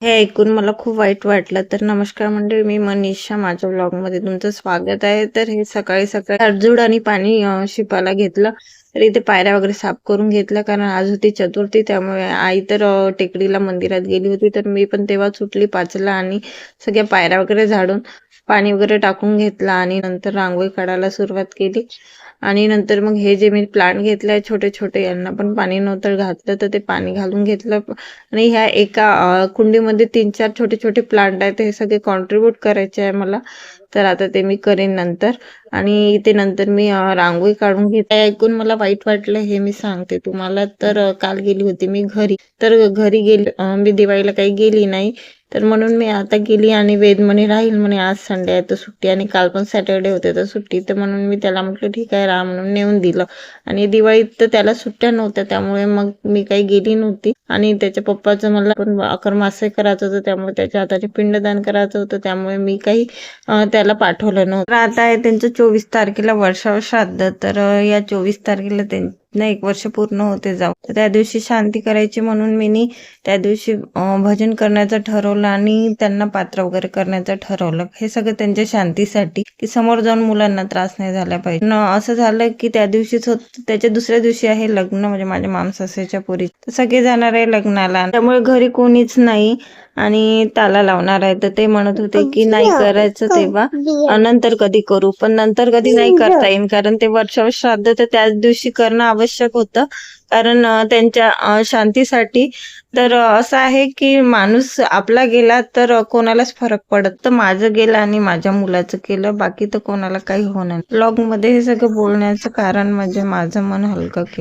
हे ऐकून मला खूप वाईट वाटलं. तर नमस्कार मंडळी, मी मनीषा. माझ्या व्लॉगमध्ये तुमचं स्वागत आहे. तर हे सकाळी सकाळी झाडझूड आणि पाणी शिंपायला घेतलं. तर इथे पायऱ्या वगैरे साफ करून घेतल्या, कारण आज होती चतुर्थी. त्यामुळे आई तर टेकडीला मंदिरात गेली होती. तर मी पण तेव्हा सुटली 5ला आणि सगळ्या पायऱ्या वगैरे झाडून पाणी वगैरे टाकून घेतलं आणि नंतर रांगोळी काढायला सुरुवात केली. आणि नंतर मग हे जे मी प्लांट घेतले छोटे छोटे, यांना पण पाणी नव्हतं घातलं, तर ते पाणी घालून घेतलं. आणि ह्या एका कुंडीमध्ये 3-4 छोटे छोटे प्लांट आहेत. हे सगळे कॉन्ट्रीब्यूट करायचे आहे मला. तर आता ते मी करेन नंतर. आणि ते नंतर मी रांगोळी काढून घेते. ऐकून मला वाईट वाटलं हे मी सांगते तुम्हाला. तर काल गेली होती मी घरी. तर घरी गेली, मी दिवाळीला काही गेली नाही. तर म्हणून मी आता गेली आणि वेद म्हणे राहील म्हणे, आज संडे आहे तर सुट्टी, आणि काल पण सॅटर्डे होते तर सुट्टी. तर म्हणून मी त्याला म्हटलं ठीक आहे राहा म्हणून नेऊन दिलं. आणि दिवाळीत तर त्याला सुट्ट्या नव्हत्या, त्यामुळे मग मी काही गेली नव्हती. आणि त्याच्या पप्पाचं मला पण अकरमासे करायचं होतं, त्यामुळे त्याच्या हाताचे पिंडदान करायचं होतं, त्यामुळे मी काही त्याला पाठवलं नव्हतं. तर आता आहे त्यांचं 24 तारखेला वर्षाव श्राद्ध. तर या 24 तारखेला त्यांना 1 वर्ष पूर्ण होते जाऊ. तर त्या दिवशी शांती करायची म्हणून मी त्या दिवशी भजन करण्याचं ठरवलं आणि त्यांना पात्र वगैरे करण्याचं ठरवलं. हे सगळं त्यांच्या शांतीसाठी, की समोर जाऊन मुलांना त्रास नाही झाला पाहिजे. असं झालं की त्या दिवशीच त्याच्या दुसऱ्या दिवशी आहे लग्न, म्हणजे माझ्या मामसासऱ्याच्या पोरी. तर सगळे जाणार आहे लग्नाला, त्यामुळे घरी कोणीच नाही आणि ताला लावणार आहे. तर ते म्हणत होते की नाही करायचं तेव्हा, नंतर कधी करू. पण नंतर कधी नाही करता येईल, कारण ते वर्षाव श्राद्ध तर त्याच दिवशी करणं आवश्यक होतं, कारण त्यांच्या शांतीसाठी. तर असं आहे की माणूस आपला गेला तर कोणालाच फरक पडत. तर माझं गेलं आणि माझ्या मुलाचं केलं, बाकी तर कोणाला काही होणार. ब्लॉग मध्ये हे सगळं बोलण्याचं कारण म्हणजे माझं मन हलकं केलं.